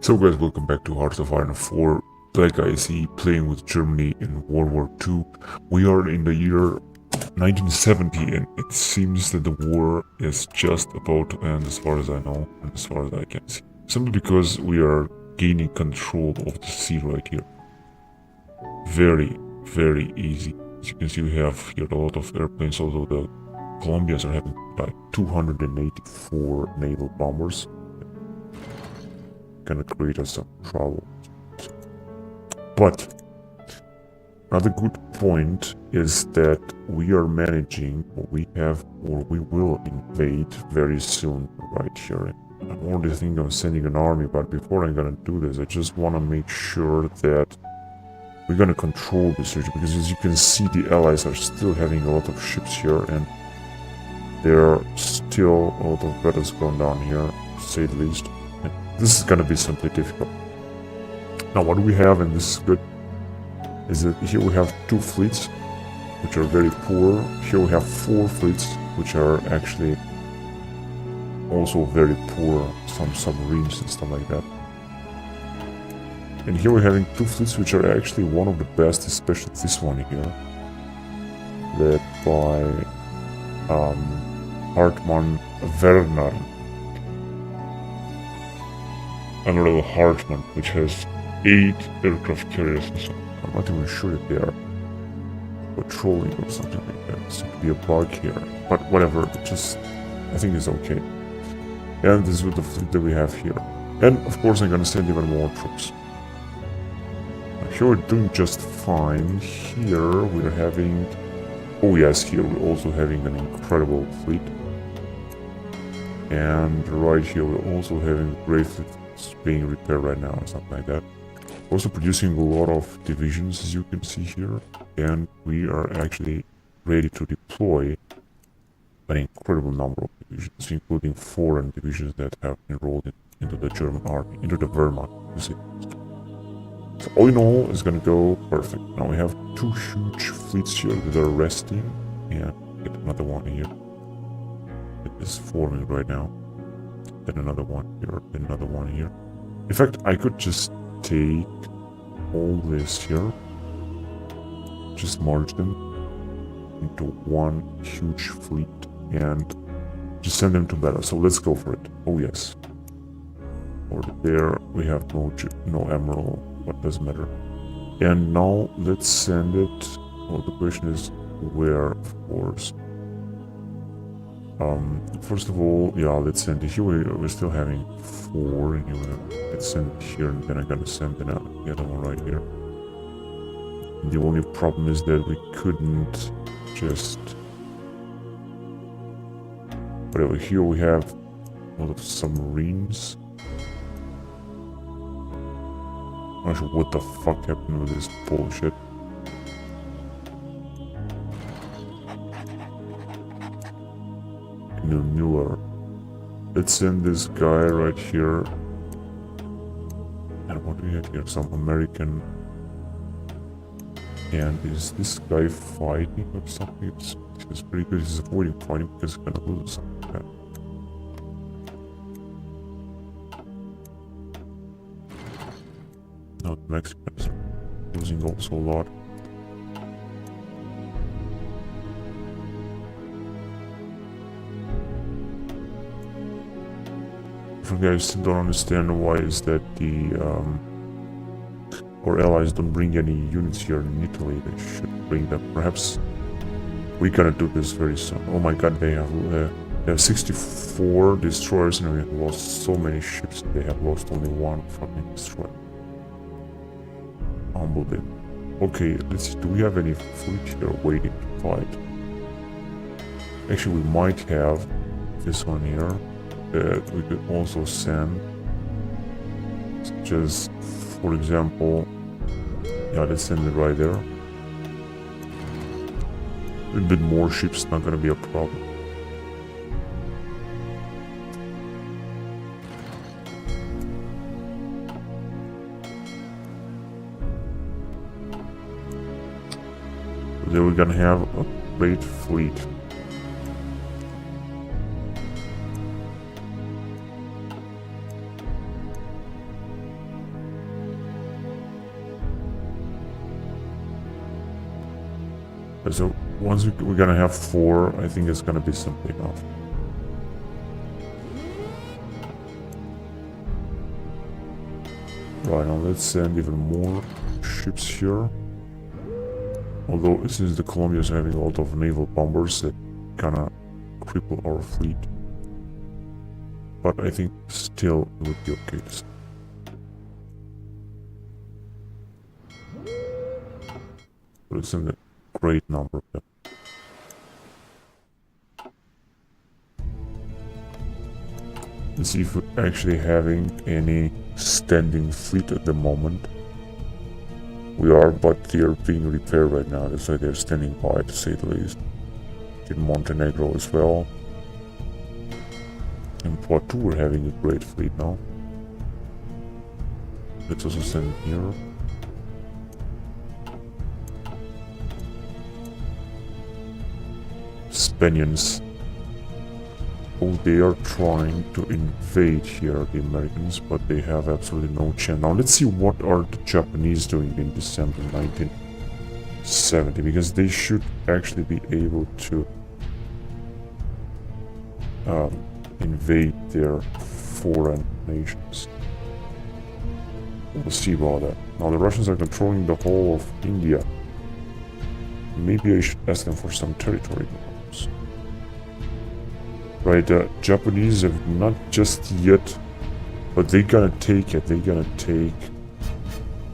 So guys, welcome back to Hearts of Iron 4, Black IC, playing with Germany in World War II. We are in the year 1970 and it seems that the war is just about to end as far as I know and as far as I can see. Simply because we are gaining control of the sea right here. Very, very easy. As you can see, we have here a lot of airplanes, although the Colombians are having like 284 naval bombers. Gonna create us some trouble. But another good point is that we are managing, or we have, or we will invade very soon right here. I'm already thinking of sending an army, but before I'm gonna do this, I just want to make sure that we're gonna control this region, because as you can see, the Allies are still having a lot of ships here, and there are still a lot of battles going down here, to say the least. And this is gonna be simply difficult. Now, what we have, and this is good, is that here we have 2 fleets, which are very poor. Here we have 4 fleets, which are actually also very poor, some submarines and stuff like that. And here we're having 2 fleets, which are actually one of the best, especially this one here, led by Hartmann Werner. Admiral Hartmann, which has 8 aircraft carriers and so. I'm not even sure if they are patrolling or something like that. It seems to be a bug here, but whatever. I think it's okay. And this is with the fleet that we have here. And of course, I'm gonna send even more troops. Here we're doing just fine. Here we're having. Oh yes, here we're also having an incredible fleet. And right here we're also having a great fleet being repaired right now or something like that. Also producing a lot of divisions, as you can see here, and we are actually ready to deploy an incredible number of divisions, including foreign divisions that have enrolled into the German army, into the Wehrmacht, you see. So all in all, it's gonna go perfect. Now we have 2 huge fleets here that are resting, and get another one here. It is forming right now. Then another one here, then another one here. In fact, I could just take all this here, just merge them into one huge fleet and just send them to battle. So let's go for it. Oh yes. Over there we have no emerald, but doesn't matter. And now let's send it. Well, the question is where, of course. First of all, yeah, let's send it here. We're still having 4 anyway. Let's send it here, and then I'm gonna send the other one right here. And the only problem is that we couldn't just. Whatever. Here we have a lot of submarines. I'm not sure what the fuck happened with this bullshit. Mueller. Let's send this guy right here. And what do we have here? Some American. And is this guy fighting or something? It's pretty good. He's avoiding fighting because he's gonna lose something like that. No, the Mexicans are losing also a lot. I still don't understand why is that our allies don't bring any units here in Italy. They should bring them. Perhaps we're gonna do this very soon. Oh my god, they have 64 destroyers and we have lost so many ships. They have lost only 1 fucking destroyer. Unbelievable. Okay, let's see. Do we have any fleet here waiting to fight? Actually, we might have this one here. We could also send, just for example, yeah, let's send it right there. A little bit more ships, not gonna be a problem. Then we're gonna have a great fleet. So once we're gonna have 4, I think it's gonna be simply enough. Right, now let's send even more ships here. Although since the Colombians are having a lot of naval bombers, that kinda cripple our fleet. But I think still it would be okay to send. Let's send a great number of them. Let's see if we're actually having any standing fleet at the moment. We are, but they are being repaired right now. That's why they're standing by, to say the least. In Montenegro as well. In Poitou we're having a great fleet now. Let's also send here. Spaniards. Oh, they are trying to invade here, the Americans, but they have absolutely no chance. Now let's see what are the Japanese doing in December 1970, because they should actually be able to invade their foreign nations. We'll see about that. Now the Russians are controlling the whole of India. Maybe I should ask them for some territory. Right, the Japanese have not just yet, but they're gonna take it. They're gonna take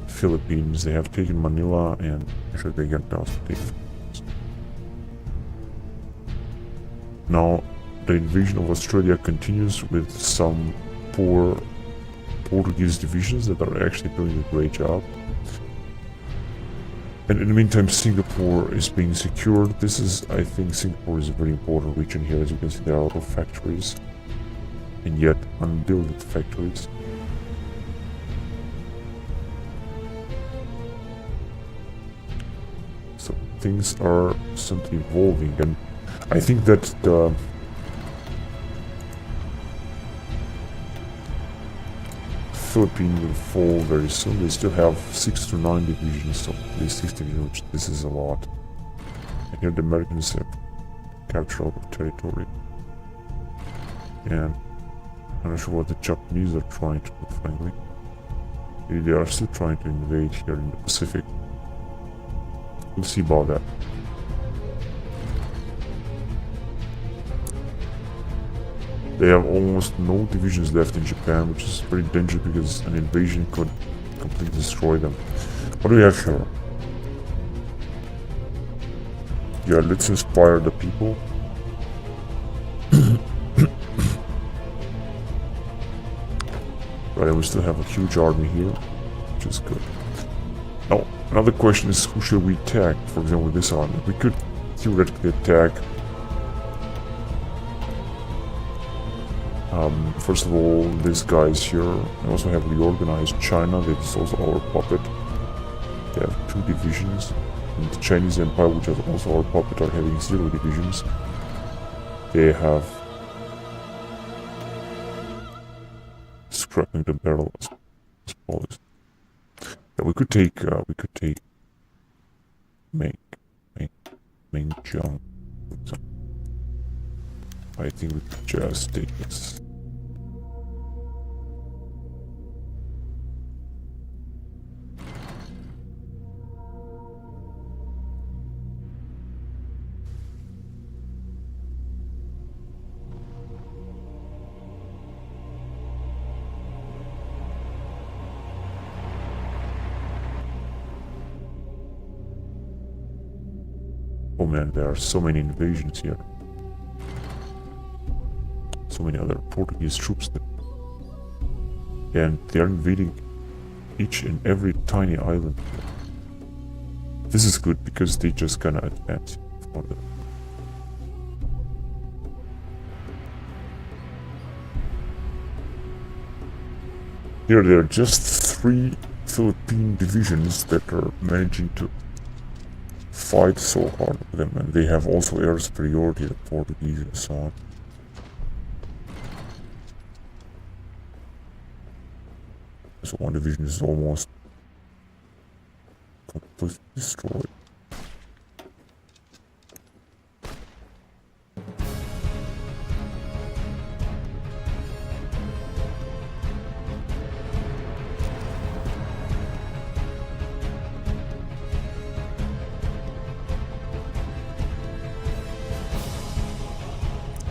Philippines. They have taken Manila, and actually they're gonna also take Philippines. Now, the invasion of Australia continues with some poor Portuguese divisions that are actually doing a great job. And in the meantime, Singapore is being secured. This is, I think, Singapore is a very important region here. As you can see, there are a lot of factories, and yet unbuilt factories. So things are simply evolving, and I think that the Philippines will fall very soon. They still have 6 to 9 divisions, so at least 6 divisions, which this is a lot. And here the Americans have captured a lot of territory. And I'm not sure what the Japanese are trying to do, frankly. Maybe they are still trying to invade here in the Pacific. We'll see about that. They have almost no divisions left in Japan, which is very dangerous because an invasion could completely destroy them. What do we have here? Yeah, let's inspire the people. Right, we still have a huge army here, which is good. Now, another question is, who should we attack? For example, this army. We could theoretically attack first of all, these guys here. I also have reorganized China. That's also our puppet. They have 2 divisions. And the Chinese Empire, which is also our puppet, are having 0 divisions. They have scrapping the barrel as policy. Yeah, we could take Mengjiang. I think we could just take this. Oh man, there are so many invasions here. So many other Portuguese troops there. And they are invading each and every tiny island. This is good because they just gonna advance further. Here there are just 3 Philippine divisions that are managing to fight so hard with them, and they have also air superiority, the Portuguese and so on. So one division is almost completely destroyed.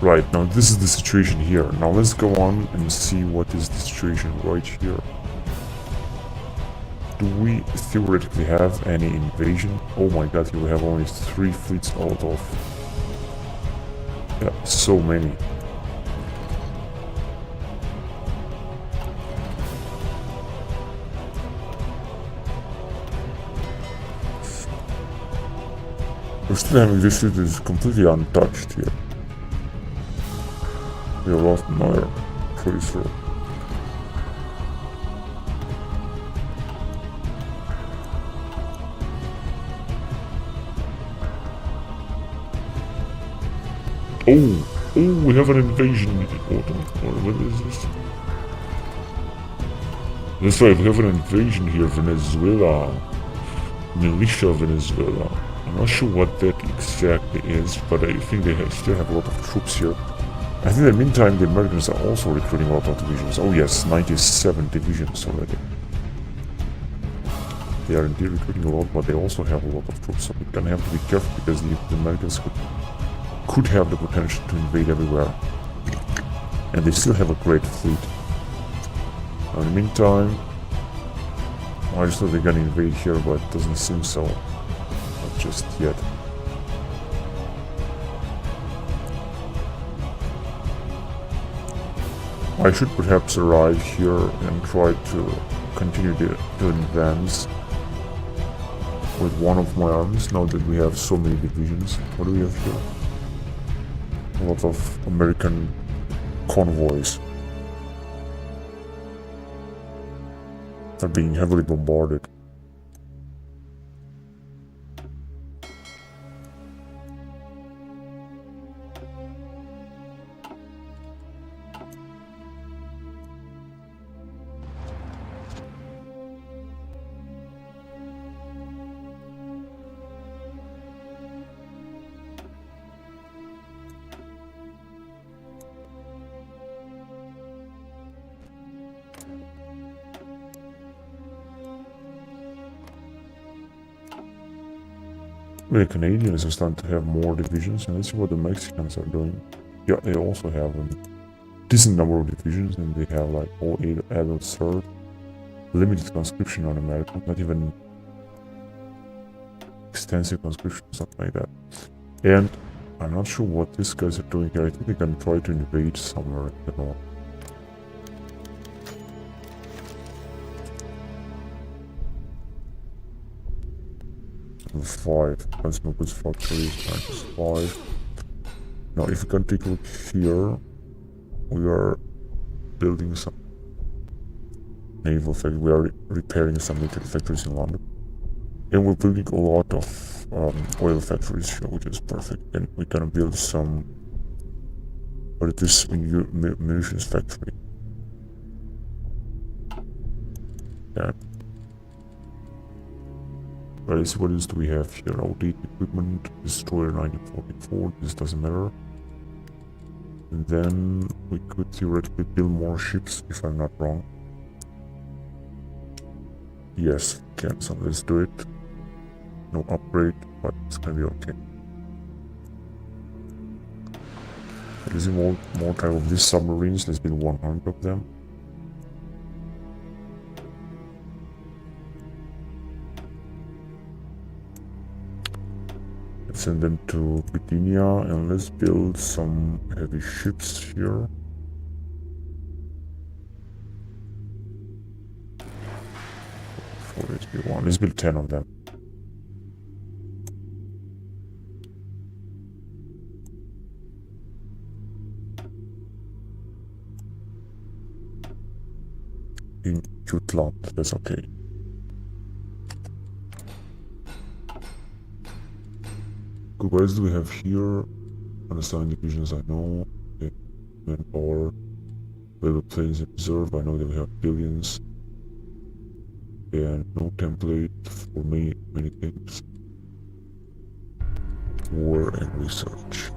Right, now this is the situation here. Now let's go on and see what is the situation right here. Do we theoretically have any invasion? Oh my god, here we have only 3 fleets out of... Yeah, so many. We're still having this fleet is completely untouched here. We have lost Meyer, pretty sure. Oh, we have an invasion. What is this? That's right, we have an invasion here, Venezuela. Militia Venezuela. I'm not sure what that exactly is, but I think they still have a lot of troops here. I think in the meantime the Americans are also recruiting a lot of divisions. Oh yes, 97 divisions already. They are indeed recruiting a lot, but they also have a lot of troops, so we're gonna have to be careful because the Americans could have the potential to invade everywhere. And they still have a great fleet. Now, in the meantime, I just thought they're gonna invade here, but it doesn't seem so. Not just yet. I should perhaps arrive here and try to continue to advance with one of my armies, now that we have so many divisions. What do we have here? A lot of American convoys. They're being heavily bombarded. The Canadians are starting to have more divisions, and let's see what the Mexicans are doing. Yeah, they also have a decent number of divisions, and they have like all 8 adults served. Limited conscription on Americans, not even extensive conscription, something like that. And I'm not sure what these guys are doing here. I think they can try to invade somewhere in the north. Five. Consumer goods factories, -5. Now, if you can take a look here, we are building some naval factories. We are repairing some military factories in London, and we're building a lot of oil factories here, which is perfect. And we're gonna build some. What is this munitions factory? Yeah. Let's see what else do we have here. Outdated equipment, destroyer 1944, this doesn't matter. And then we could theoretically build more ships, if I'm not wrong. Yes, we can, so let's do it. No upgrade, but it's gonna be okay. Let's do more type of these submarines, let's build 100 of them. Send them to Bithynia, and let's build some heavy ships here. Let's build 10 of them. In Jutland, that's okay. What else do we have here? Understanding divisions, I know. Okay. Manpower. Labor planes in reserve, I know that we have billions. And no template for many things. War and research.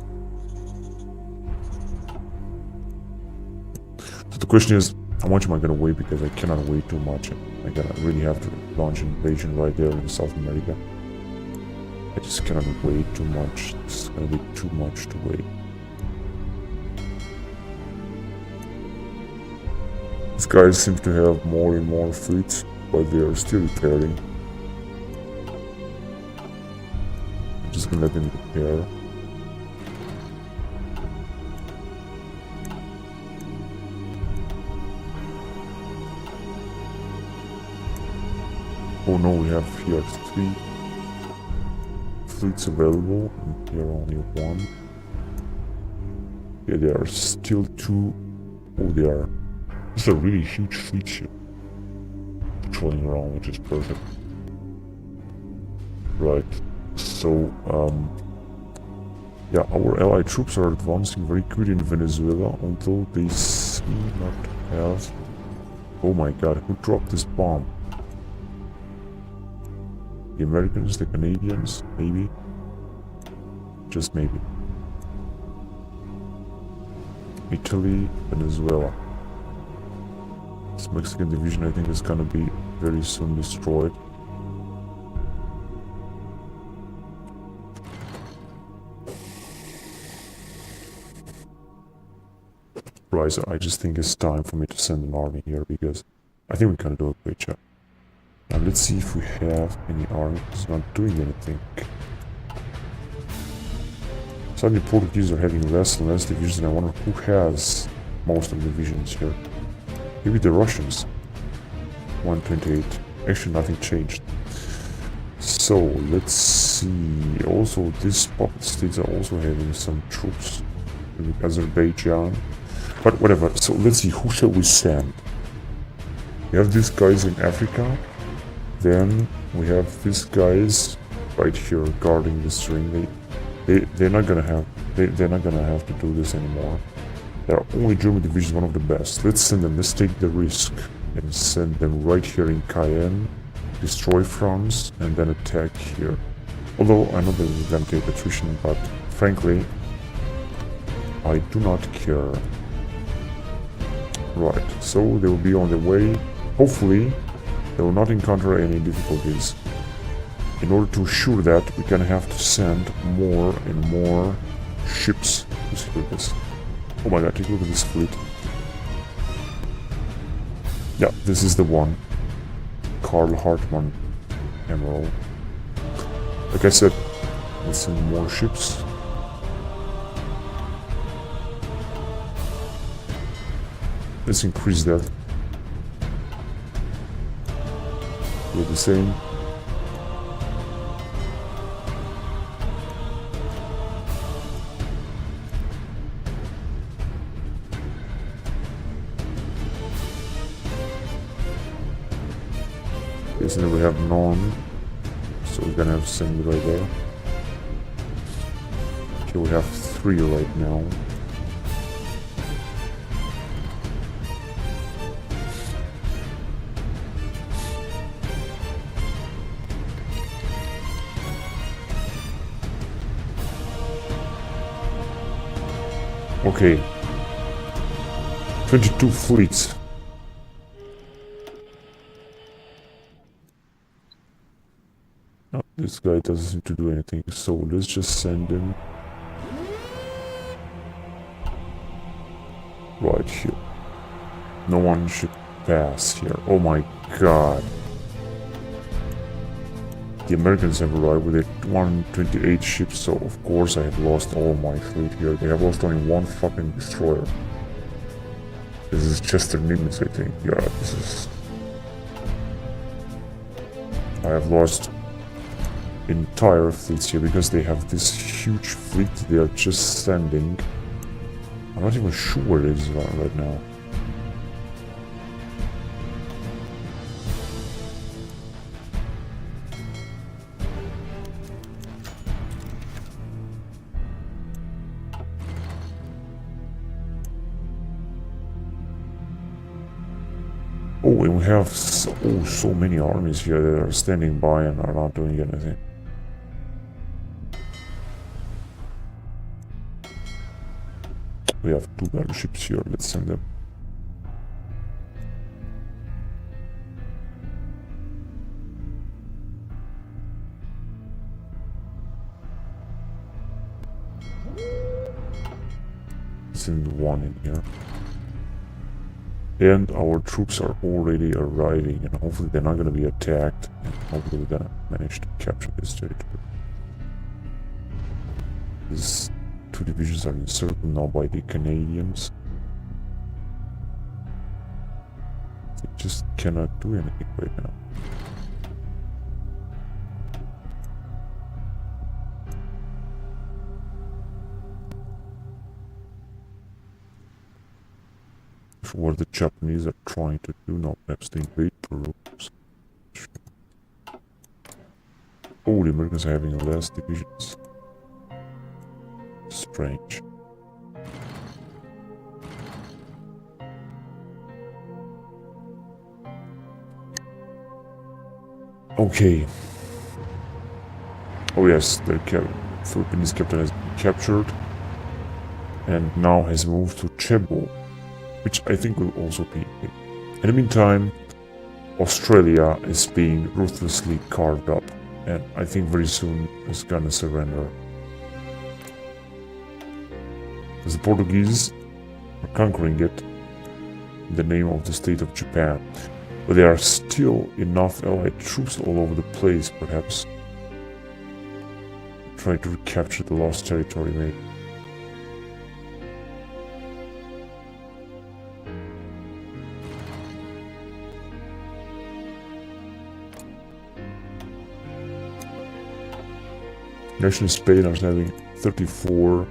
So the question is, how much am I gonna wait? Because I cannot wait too much. I really have to launch an invasion right there in South America. I just cannot wait too much. This is gonna be too much to wait. These guys seem to have more and more fleets, but they are still repairing. I'm just gonna let them repair. Oh no, we have here 3 fleets available, and here only 1. Yeah, there are still 2. Oh, they are. This is a really huge fleet ship patrolling around, which is perfect. Right. So, yeah, our allied troops are advancing very quickly in Venezuela, although they seem not to have... Oh my god, who dropped this bomb? The Americans, the Canadians, maybe? Just maybe. Italy, Venezuela. This Mexican division, I think, is gonna be very soon destroyed. Right, so I just think it's time for me to send an army here, because I think we can do a great job. Now let's see if we have any army that's not doing anything. Suddenly Portuguese are having less and less divisions, and I wonder who has most of the divisions here. Maybe the Russians. 128. Actually, nothing changed. So, let's see. Also, these puppet states are also having some troops. In Azerbaijan. But whatever. So, let's see. Who shall we send? We have these guys in Africa. Then, we have these guys right here guarding the string. They're not gonna have... They're not gonna have to do this anymore. Their only German division is one of the best. Let's send them. Let's take the risk and send them right here in Cayenne, destroy France, and then attack here. Although I know this is gonna take attrition, but frankly, I do not care. Right, so they will be on their way. Hopefully, they will not encounter any difficulties. In order to assure that, we're gonna have to send more and more ships to secure this. Oh my god, take a look at this fleet. Yeah, this is the one. Karl Hartmann Emerald. Like I said, let's send more ships. Let's increase that. Do the same. Okay, so then we have none, so we're gonna have to send it right there. Okay, we have 3 right now. Okay. 22 fleets. No, this guy doesn't seem to do anything, so let's just send him right here. No one should pass here. Oh my god. The Americans have arrived with 128 ships, so of course I have lost all my fleet here. They have lost only 1 fucking destroyer. This is just their limits, I think. Yeah, this is... I have lost entire fleets here because they have this huge fleet they are just sending. I'm not even sure where it is right now. Oh, and we have so many armies here that are standing by and are not doing anything. We have 2 battleships here, let's send them. Send 1 in here. And our troops are already arriving, and hopefully they're not going to be attacked, and hopefully we're going to manage to capture this territory. These two divisions are encircled now by the Canadians. They just cannot do anything right now. What the Japanese are trying to do now, perhaps to invade Peru. Oh, the Americans are having less divisions. Strange. Okay. Oh yes, the Philippines captain has been captured and now has moved to Cebu, which I think will also be big. In the meantime, Australia is being ruthlessly carved up, and I think very soon it's gonna surrender. Because the Portuguese are conquering it in the name of the state of Japan. But there are still enough allied troops all over the place, perhaps trying to recapture the lost territory maybe. Actually, Spain is having 34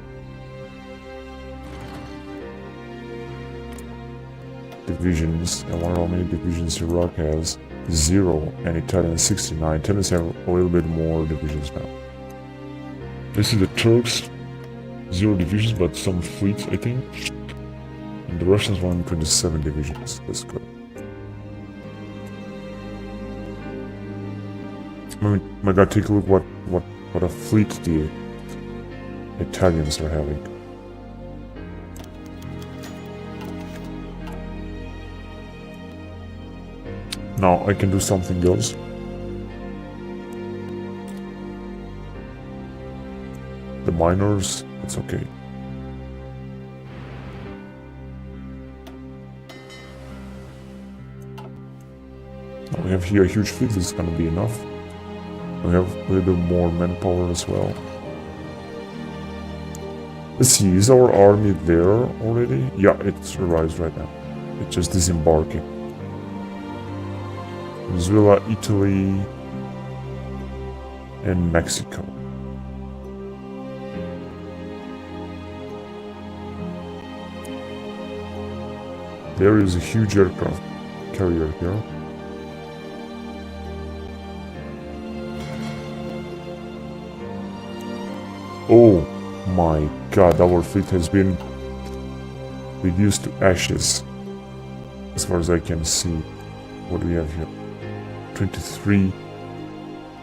divisions, and I wonder how many divisions Iraq has. 0, and Italy has 69. Italians have a little bit more divisions now. This is the Turks, 0 divisions, but some fleets, I think. And the Russians 127 divisions. That's good. I mean, my God, take a look what a fleet the Italians are having. Now I can do something else. The miners, it's okay. Now we have here a huge fleet, this is gonna be enough. We have a little bit more manpower as well. Let's see, is our army there already? Yeah, it arrives right now. It's just disembarking. Venezuela, Italy, and Mexico. There is a huge aircraft carrier here. Oh my God, our fleet has been reduced to ashes. As far as I can see. What do we have here? 23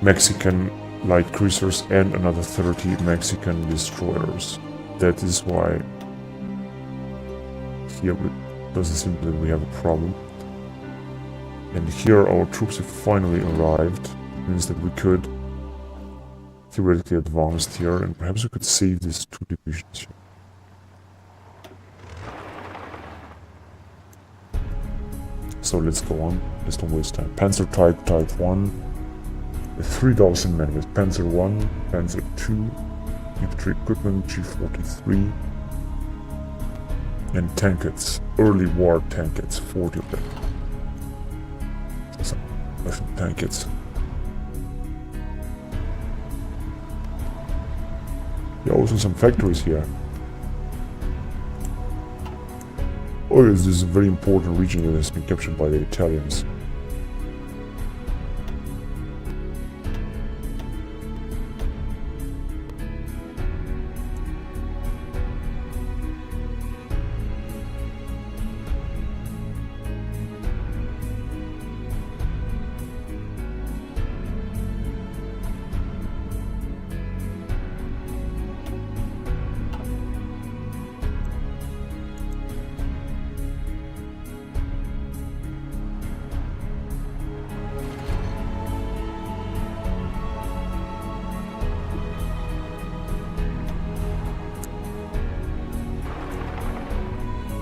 Mexican light cruisers and another 30 Mexican destroyers. That is why here it doesn't seem that we have a problem. And here our troops have finally arrived. It means that we could theoretically advance here, and perhaps we could save these 2 divisions here. So let's go on, let's don't waste time. Panzer Type 1 with 3,000 men with Panzer 1, Panzer 2, infantry equipment, G43, and tankets, early war tankets, 40 of them. Some Russian tankets. There are also some factories here. Oh yes, this is a very important region that has been captured by the Italians.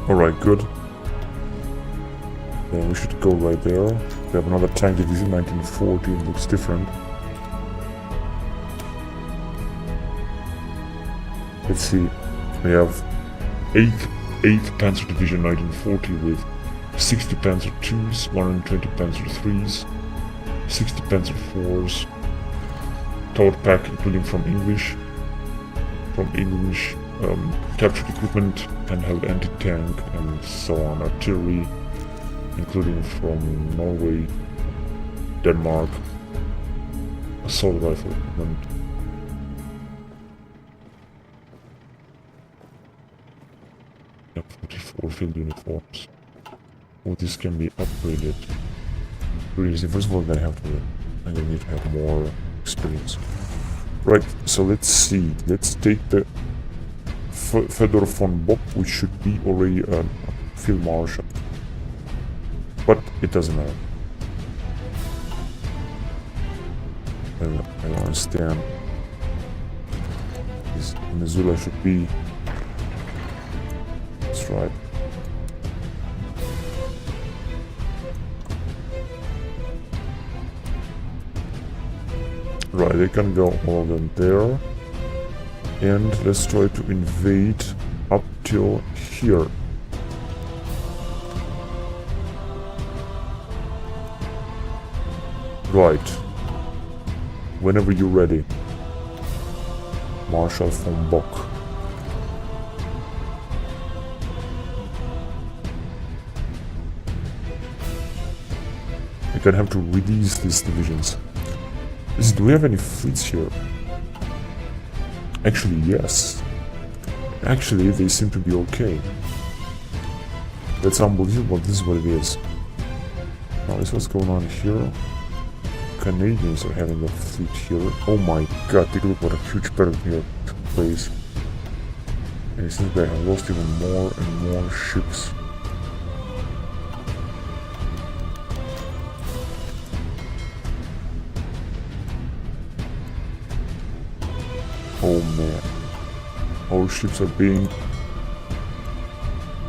Alright, good. Then we should go right there. We have another tank division, 1940, looks different. Let's see, we have 8th Panzer Division 1940 with 60 Panzer IIs, 120 Panzer IIIs, 60 Panzer IVs, towed pack including from English, captured equipment, handheld anti-tank and so on, artillery including from Norway, Denmark, assault rifle equipment. Yep, 44 field uniforms. Oh, this can be upgraded. Really easy. First of all, I'm gonna need to have more experience. Right, so let's see. Let's take the Fedor von Bock, which should be already a field marshal. But it doesn't matter. I don't understand. This Missoula should be. That's right. Right, they can go all of them there. And let's try to invade up till here. Right. Whenever you're ready. Marshal von Bock. We're gonna have to release these divisions. Do we have any fleets here? Actually, yes. Actually, they seem to be okay. That's unbelievable. This is what it is. Now, this is what's going on here. Canadians are having a fleet here. Oh my god, take a look what a huge battle here took place. And it seems they have lost even more and more ships. Oh man. Our ships are being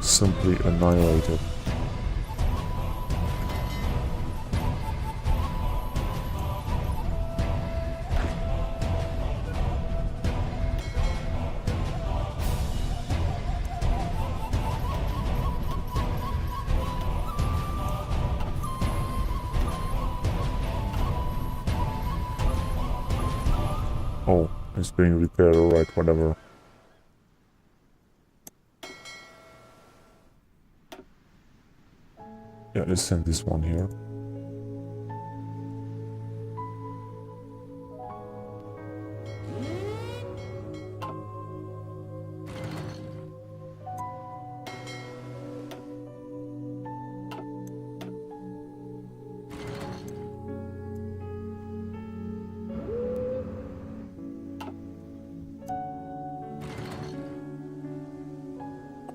simply annihilated. Oh, it's being repaired, alright, whatever. Yeah, let's send this one here.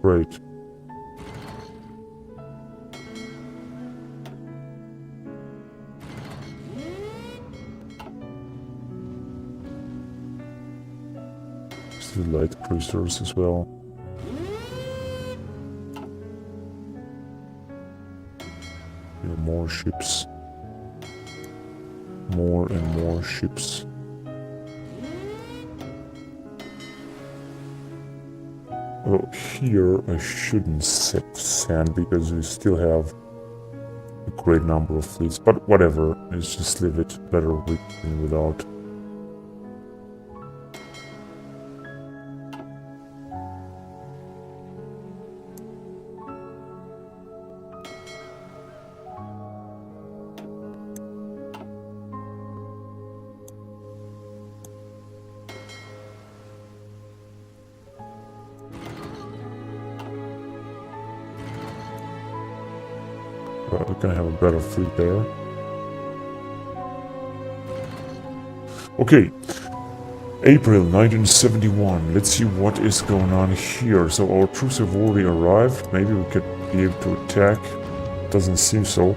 Great. Still light cruisers as well. Here are more ships. More and more ships. Well, here I shouldn't set sand because we still have a great number of fleets, but whatever, let's just leave it better with than without. We're gonna have a better fleet there. Okay, April 1971. Let's see what is going on here. So our troops have already arrived. Maybe we could be able to attack. Doesn't seem so.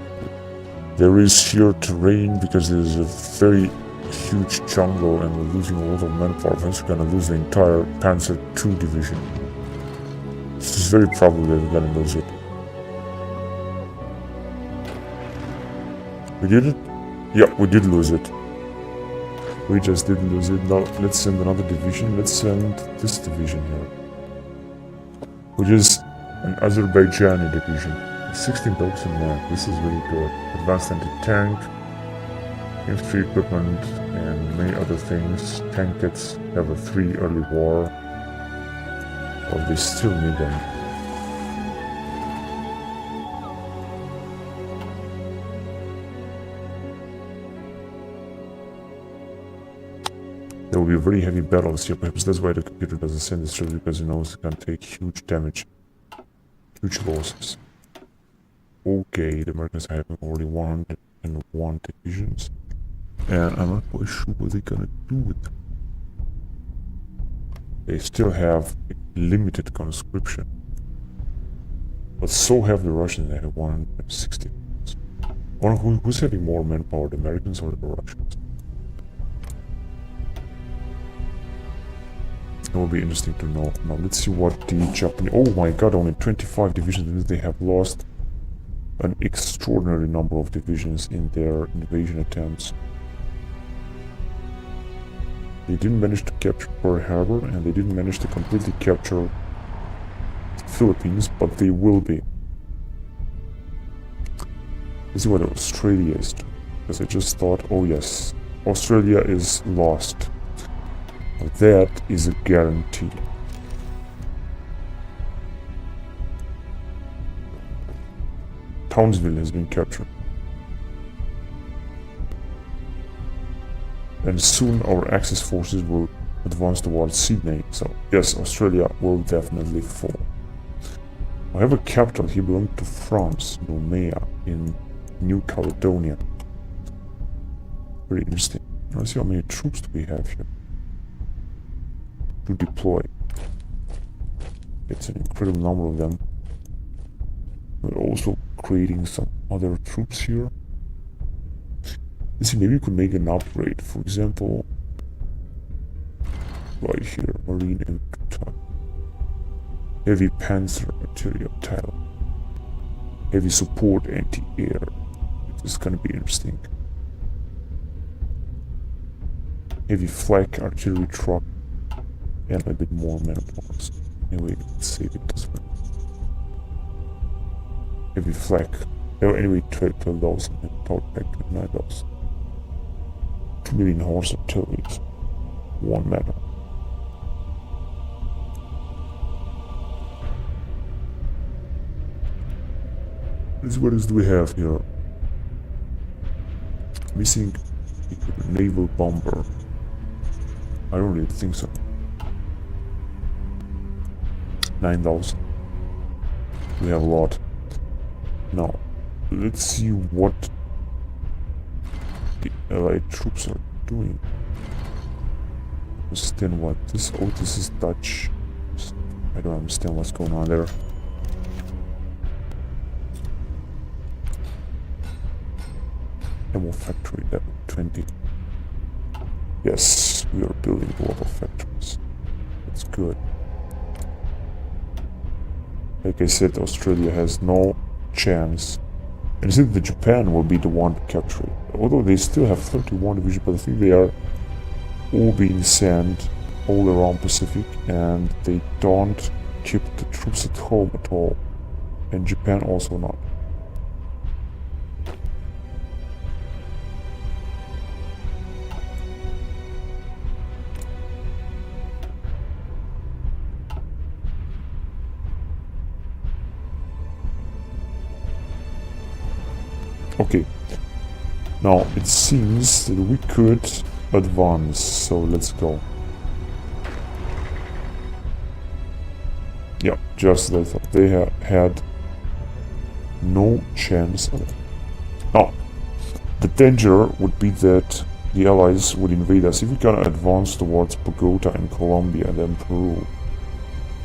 There is sheer terrain because there's a very huge jungle and we're losing a lot of manpower. Hence we're gonna lose the entire Panzer II division. It's very probable that we're gonna lose it. We did it? Yeah, we did lose it. We just did lose it. Now let's send another division. Let's send this division here, which is an Azerbaijani division. 16,000 men. This is really good. Advanced anti-tank, infantry equipment, and many other things. Tank kits have a 3 early war. Well, they still need them. There will be very heavy battles here. Perhaps that's why the computer doesn't send this troops, because it knows it can take huge damage, huge losses. Okay, the Americans have already 101 divisions, and I'm not quite sure what they're gonna do with them. They still have limited conscription, but so have the Russians. They have 160. Who's having more manpower, the Americans or the Russians? It will be interesting to know. Now let's see what the Japanese... Oh my god, only 25 divisions, means they have lost an extraordinary number of divisions in their invasion attempts. They didn't manage to capture Pearl Harbor, and they didn't manage to completely capture the Philippines, but they will be. Let's see what Australia is doing, because I just thought, oh yes, Australia is lost. That is a guarantee. Townsville has been captured. And soon our Axis forces will advance towards Sydney. So yes, Australia will definitely fall. I have a capital here belonging to France, Noumea, in New Caledonia. Very interesting. Let's see how many troops do we have here to deploy. It's an incredible number of them. We're also creating some other troops here. Let's see, maybe we could make an upgrade. For example, right here, Marine Infantry, Heavy Panzer Artillery Tile, Heavy Support Anti-Air. This is gonna be interesting. Heavy Flak Artillery Truck, and a bit more manpowers. Anyway, let's save it this way. Heavy Flak. Oh, anyway, 12,000 and total back 29,000. 2 million horse artillery. 1 matter. What else do we have here? Missing naval bomber. I don't really think so. 9,000. We have a lot. Now, let's see what the Allied troops are doing. Understand what this? Oh, this is Dutch. I don't understand what's going on there. Ammo factory level 20. Yes, we are building a lot of factories. That's good. Like I said, Australia has no chance. And I think that Japan will be the one to capture it. Although they still have 31 divisions, but I think they are all being sent all around Pacific, and they don't keep the troops at home at all. And Japan also not. Okay, now it seems that we could advance, so let's go. Yeah, just as I thought. They had no chance of it. Now, the danger would be that the Allies would invade us. If we can advance towards Bogota and Colombia and then Peru,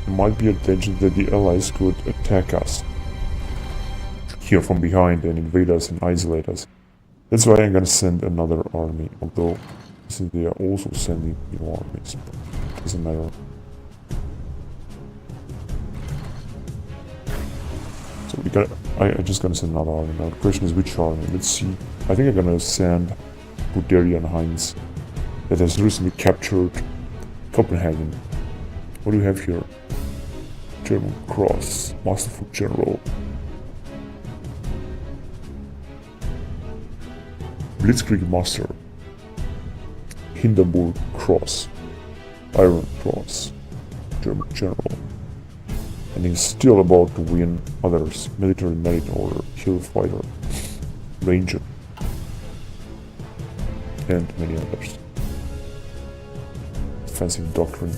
there might be a danger that the Allies could attack us here from behind and invade us and isolate us. That's why I'm gonna send another army, although since they are also sending new armies, it doesn't matter. So we got. I'm just gonna send another army now. The question is which army. Let's see I think I'm gonna send Guderian Heinz that has recently captured Copenhagen. What do you have here? German Cross, Masterful General. Blitzkrieg Master. Hindenburg Cross. Iron Cross. German General. And he's still about to win others. Military Merit Order. Hill Fighter. Ranger. And many others. Defensive Doctrine.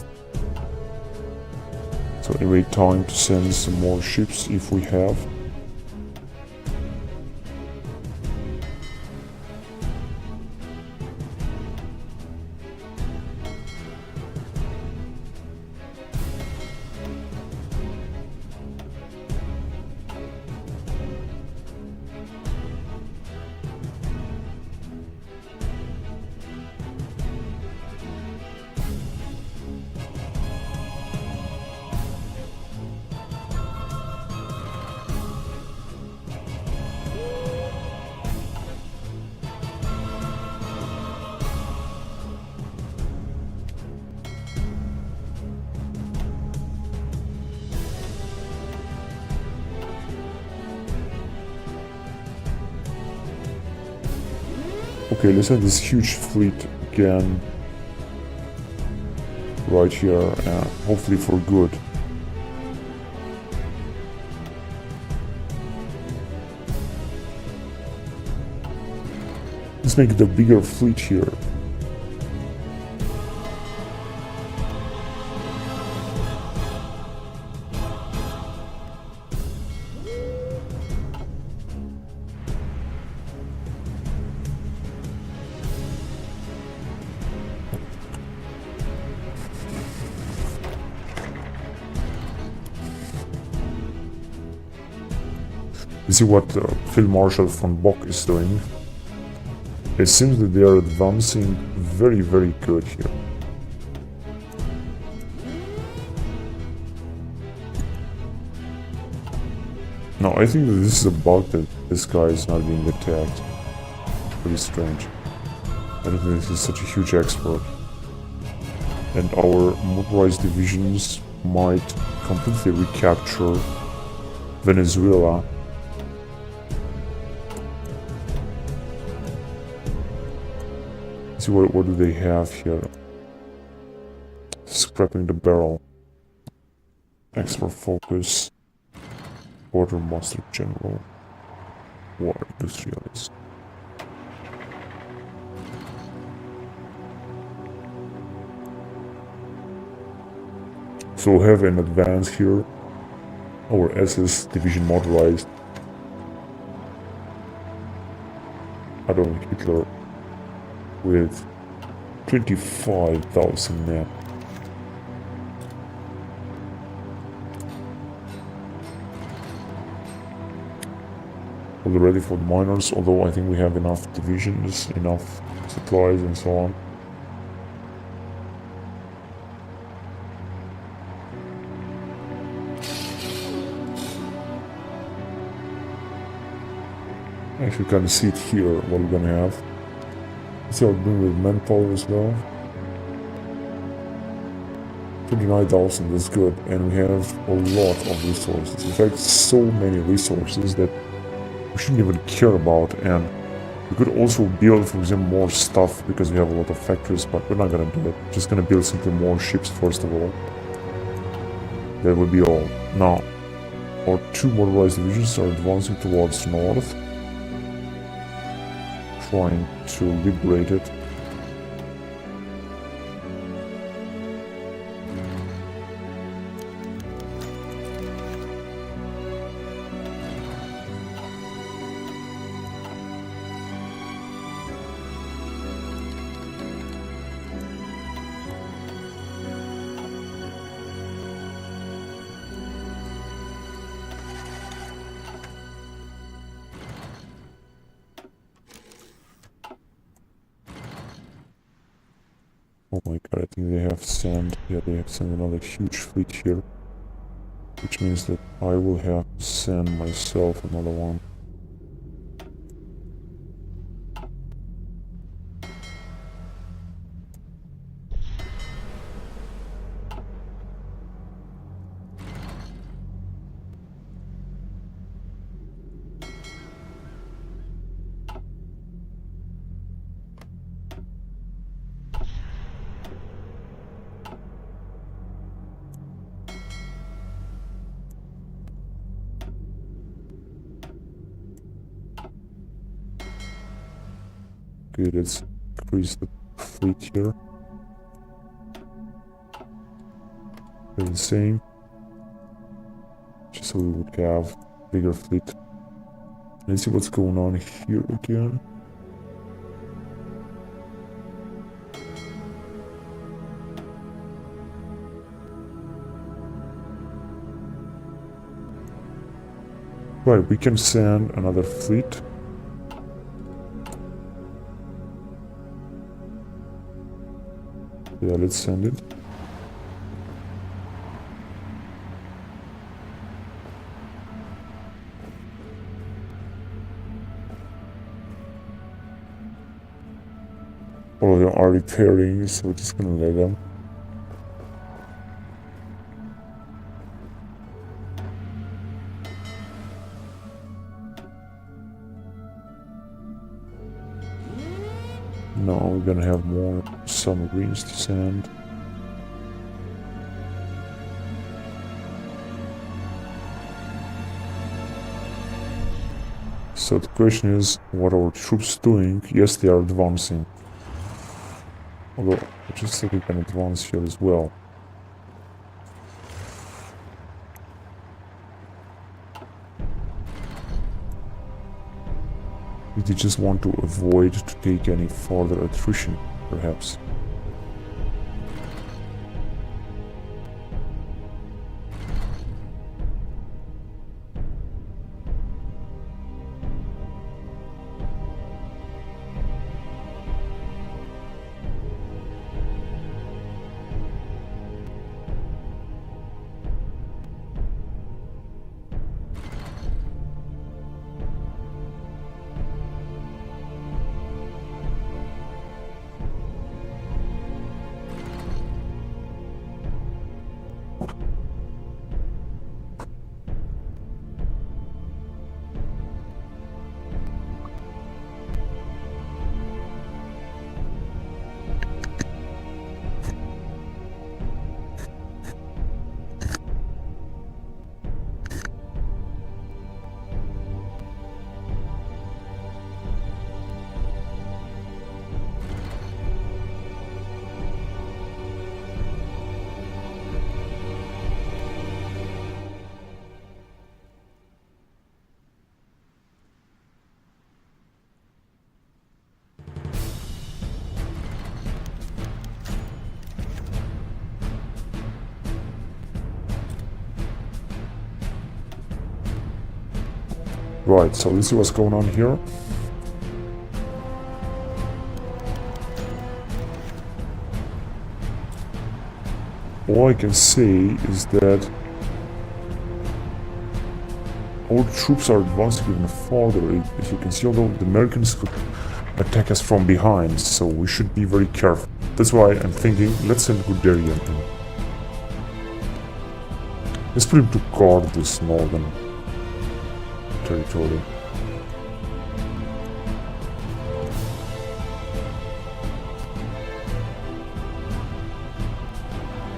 So anyway, time to send some more ships if we have. Okay, let's have this huge fleet again right here, hopefully for good. Let's make it a bigger fleet here. You see what Field Marshal von Bock is doing. It seems that they are advancing very, very good here. Now, I think that this is a bug that this guy is not being attacked. Pretty strange. I don't think this is such a huge expert. And our motorized divisions might completely recapture Venezuela. See what do they have here? Scrapping the barrel. Extra focus. Quartermaster General. War Industrialist. So we have an advance here. Our SS division motorized. Adolf Hitler with 25,000 men. We're ready for the miners, although I think we have enough divisions, enough supplies and so on. Actually kind of see it here, what we're gonna have. See how we're doing with manpower as well. 29,000, that's good, and we have a lot of resources. In fact, so many resources that we shouldn't even care about, and we could also build, for example, more stuff because we have a lot of factories, but we're not gonna do it. Just gonna build simply more ships first of all. That would be all. Now, our two motorized divisions are advancing towards north, trying to liberate it. Oh my god, I think they have sent, yeah, they have sent another huge fleet here. Which means that I will have to send myself another one. Okay, let's increase the fleet here. Do the same. Just so we would have bigger fleet. Let's see what's going on here again. Right, we can send another fleet. Yeah, let's send it. All of them are repairing, so we're just gonna let them. Now we're gonna have more submarines to send. So the question is, what are our troops doing? Yes, they are advancing. Although, I just think we can advance here as well. They just want to avoid to take any further attrition, perhaps. Right, so let's see what's going on here. All I can say is that our troops are advancing even farther. As you can see, although the Americans could attack us from behind, so we should be very careful. That's why I'm thinking, let's send Guderian in. Let's put him to guard this northern territory.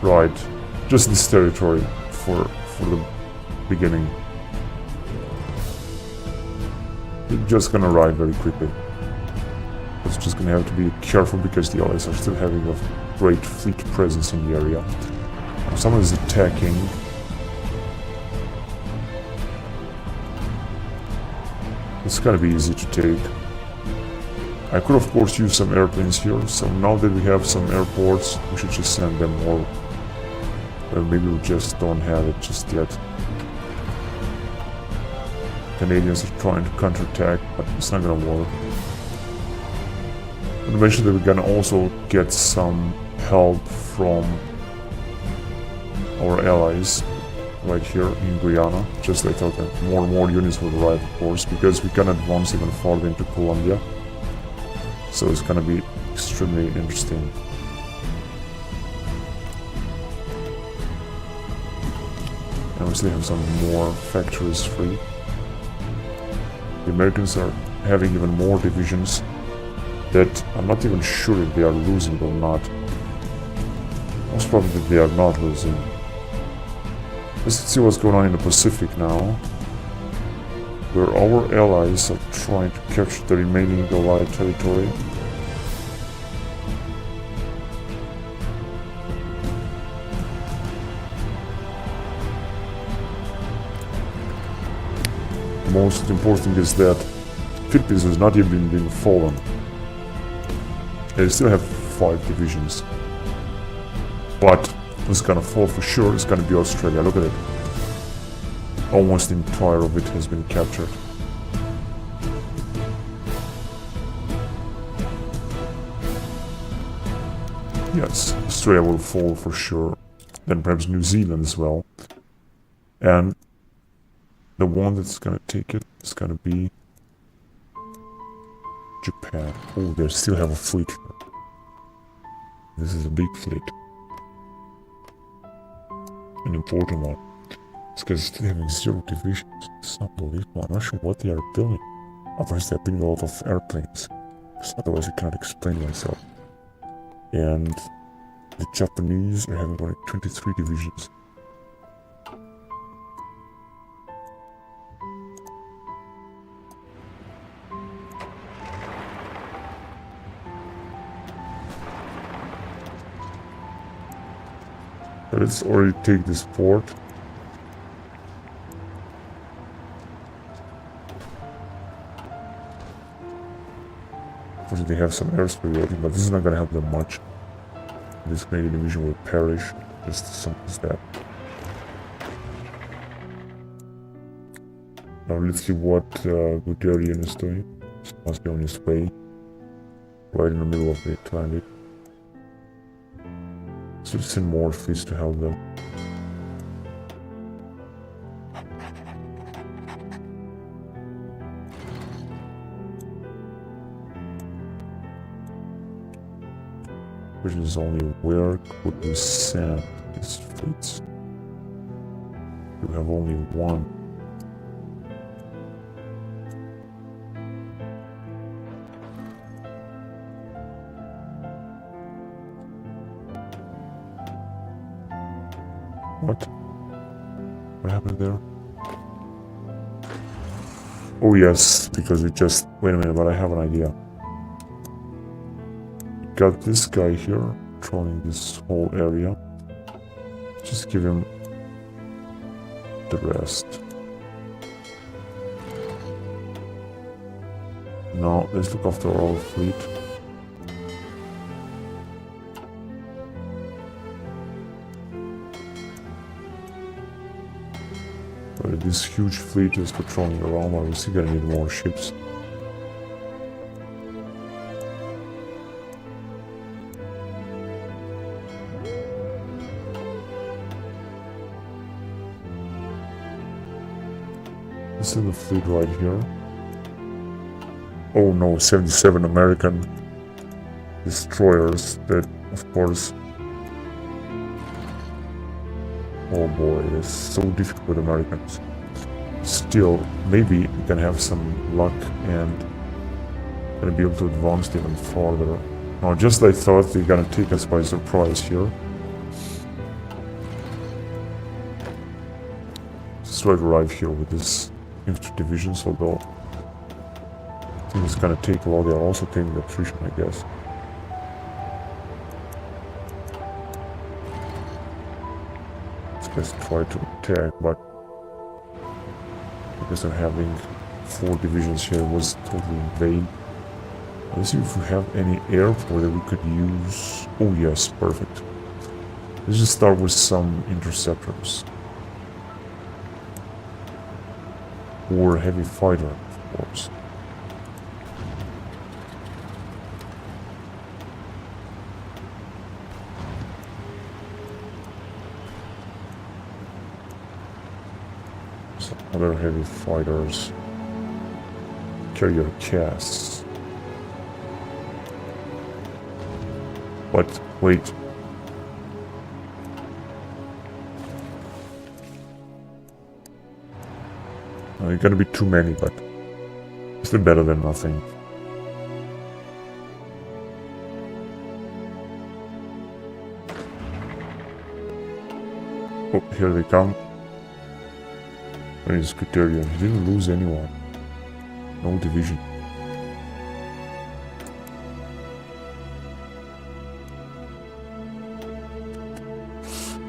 Right, just this territory for the beginning. We're just gonna arrive very quickly. It's just gonna have to be careful because the Allies are still having a great fleet presence in the area. If someone is attacking, it's gonna be easy to take. I could of course use some airplanes here, so now that we have some airports, we should just send them more. Well, maybe we just don't have it just yet. Canadians are trying to counterattack, but it's not gonna work. And eventually we're gonna also get some help from our allies right here in Guyana. Just I thought that more and more units will arrive, of course, because we can advance even farther into Colombia. So it's gonna be extremely interesting. And we still have some more factories free. The Americans are having even more divisions that I'm not even sure if they are losing or not. Most probably they are not losing. Let's see what's going on in the Pacific now, where our allies are trying to capture the remaining Allied territory. most important thing is that Philippines has not even been fallen. They still have 5 divisions. But who's gonna fall for sure is gonna be Australia. Look at it. Almost the entire of it has been captured. Yes, Australia will fall for sure. Then perhaps New Zealand as well. And the one that's gonna take it is gonna be Japan. Oh, they still have a fleet here. This is a big fleet. An important one. This guy's still having 0 divisions. It's unbelievable. I'm not sure what they are building. Otherwise they're building a lot of airplanes. Because otherwise I cannot explain myself. And the Japanese are having only 23 divisions. Let's already take this port. Unfortunately, they have some air superiority, but this is not going to help them much. This Canadian division will perish, just as simple as that. Now let's see what Guderian is doing. He must be on his way, right in the middle of the Atlantic. So send more fleets to help them. Which is only where could we send these fleets? We have only one. What? What happened there? Oh yes, because we just... Wait a minute, but I have an idea. Got this guy here, controlling this whole area. Just give him the rest. Now, let's look after our fleet. This huge fleet is patrolling around, but we're still gonna need more ships. This is the fleet right here. Oh no, 77 American destroyers that, of course... Oh boy, it's so difficult with Americans. Still, maybe we can have some luck and gonna be able to advance even farther. Now, just like I thought, they're gonna take us by surprise here. Let's try to arrive here with this infantry divisions, although I think it's gonna take a while. They're also taking the attrition, I guess. Let's try to attack, but because of having 4 divisions here was totally in vain. Let's see if we have any airport that we could use. Oh yes, perfect. Let's just start with some interceptors. Or heavy fighter, of course. Other heavy fighters, carrier casts. But wait, it's gonna be too many, but still better than nothing. Oh, here they come. Where is Guderian? He didn't lose anyone. No division.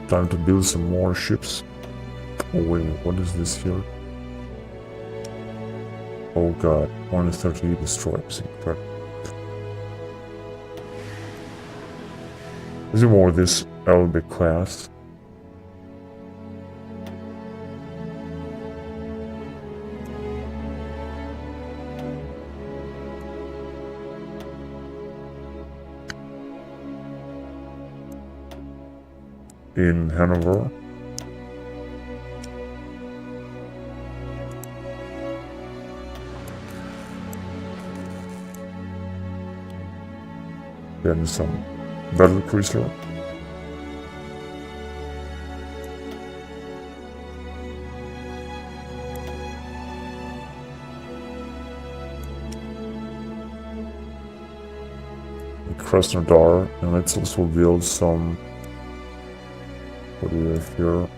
Time to build some more ships. Oh wait, what is this here? Oh god, 130 destroyers, incredible. Is it more this Elbe class? In Hanover. Then some battle cruiser. Krasnodar, and let's also build some. What do we have here?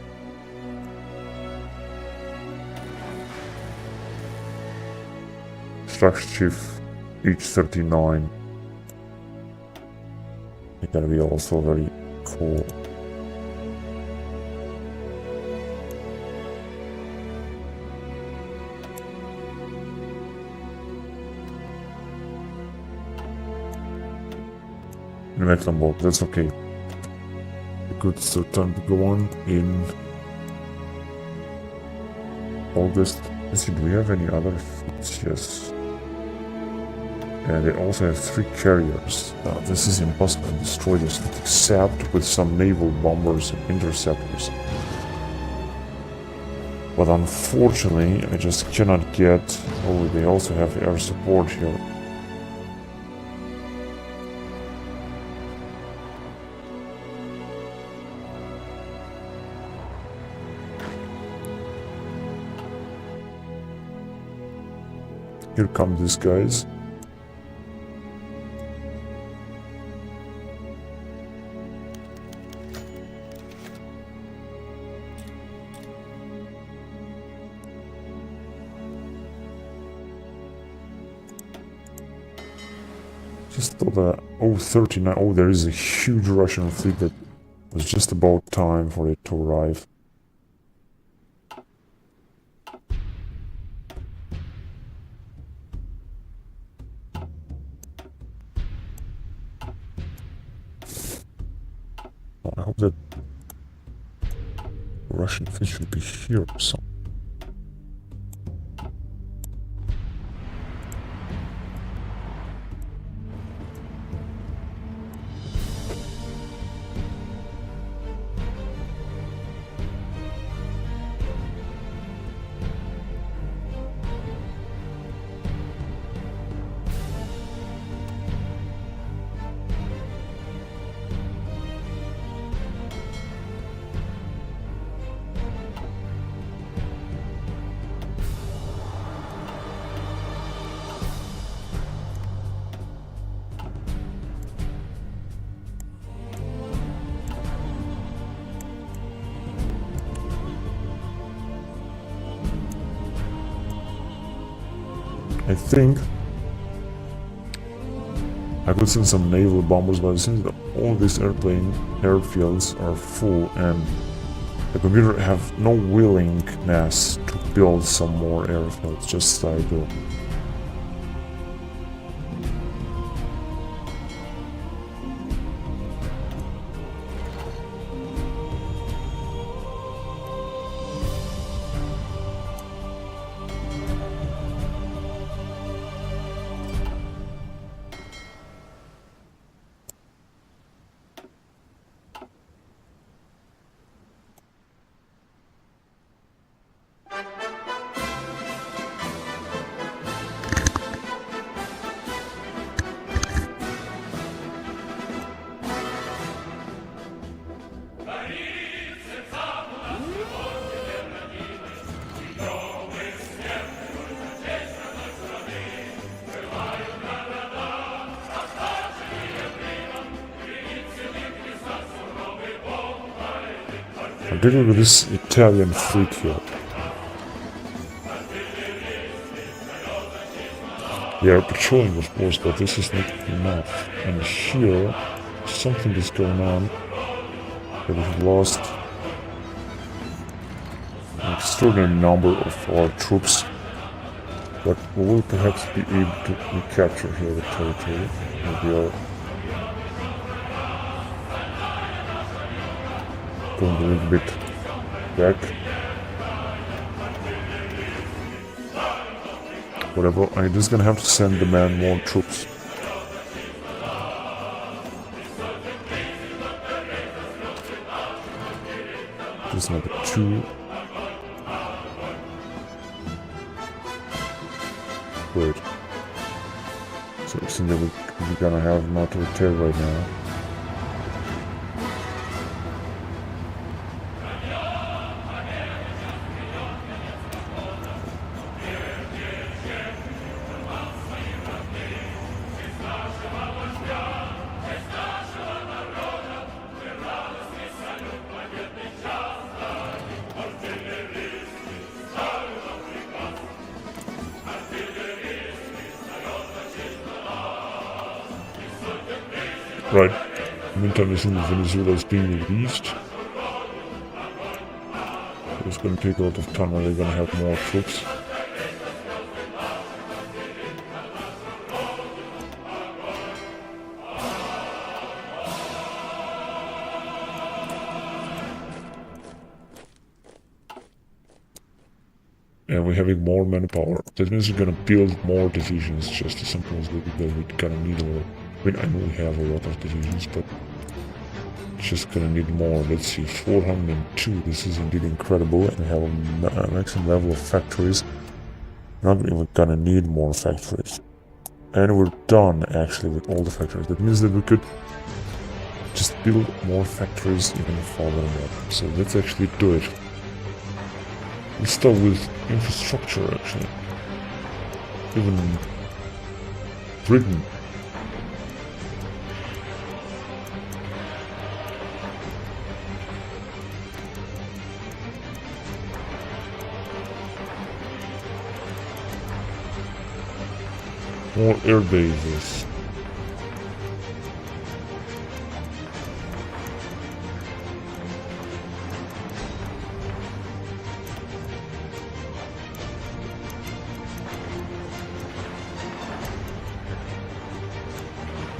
Flagship H-39. It's gonna be also very cool. Mecklenburg, that's okay. Good, so time to go on in August. Let's see, do we have any other fleets? Yes. And they also have 3 carriers. Now, this is impossible to destroy this except with some naval bombers and interceptors. But unfortunately, I just cannot get... Oh, they also have air support here. Here come these guys. Just thought that... Oh, 39. Oh, there is a huge Russian fleet that was just about time for it to arrive. I hope that Russian fleet should be here or something. I think I could send some naval bombers, but it seems that all these airfields are full and the computer have no willingness to build some more airfields, just like I do. I'm dealing with this Italian fleet here. They are patrolling, of course, but this is not enough. And here, something is going on. We have lost an extraordinary number of our troops. But we will perhaps be able to recapture here the territory. Maybe I'll going a little bit back. Whatever, I'm just gonna have to send the man more troops. Just number 2. Great. So it seems that we're gonna have not to repair right now. Right. Meantime, as soon as Venezuela is being released, it's going to take a lot of time, and they're going to have more troops. And we're having more manpower. That means we're going to build more divisions, just as simple as that, because we're going to need a lot. I mean, I know we have a lot of divisions, but just gonna need more. Let's see, 402. This is indeed incredible, and we have a maximum level of factories. Not even gonna need more factories, and we're done actually with all the factories. That means that we could just build more factories even further north. So let's actually do it. Let's start with infrastructure. Actually, even Britain. More air bases.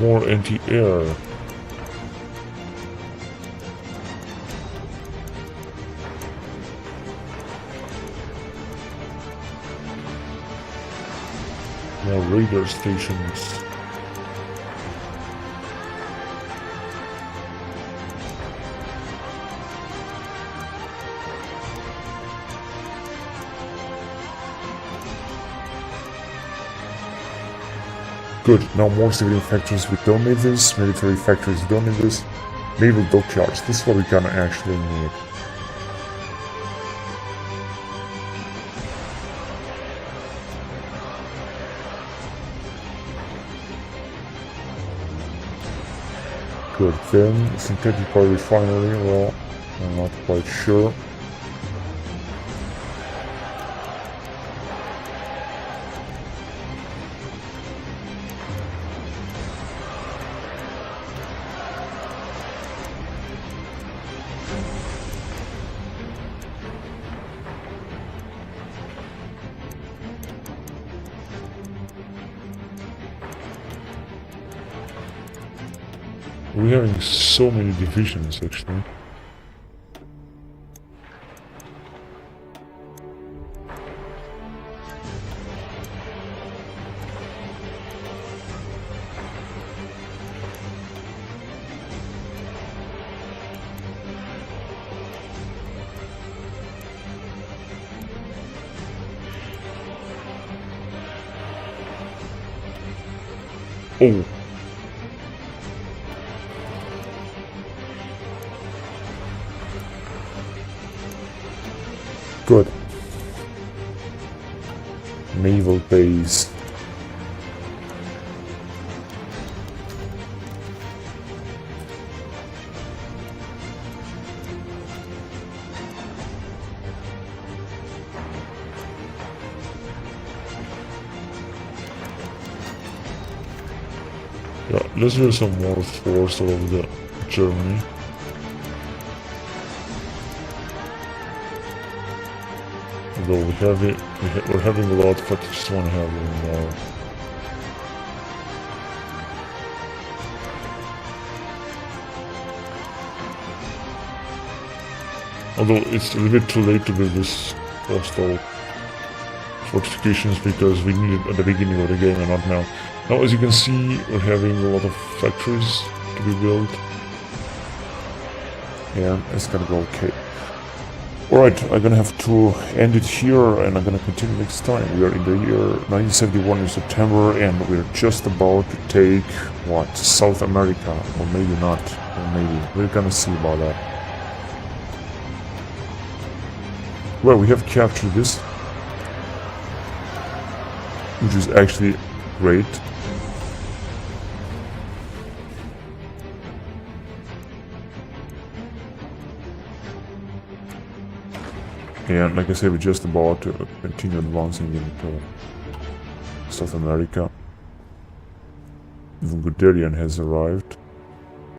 More anti-air. More radar stations. Good, now more civilian factories, we don't need this. Military factories, we don't need this. Naval dockyards, this is what we're gonna actually need. Good, then synthetic oil refinery, well, I'm not quite sure. We're having so many divisions actually. Oh. Good. Naval base. Yeah, let's do some more force all over the Germany. Although we're having a lot, but I just want to have a little more. Although it's a little bit too late to build this coastal fortifications because we need it at the beginning of the game and not now. Now, as you can see, we're having a lot of factories to be built. Yeah, it's gonna go okay. Alright, I'm gonna have to end it here and I'm gonna continue next time. We are in the year 1971 in September and we're just about to take, what, South America? Or maybe not, or maybe. We're gonna see about that. Well, we have captured this, which is actually great. And like I said, we're just about to continue advancing into South America. Even Guderian has arrived.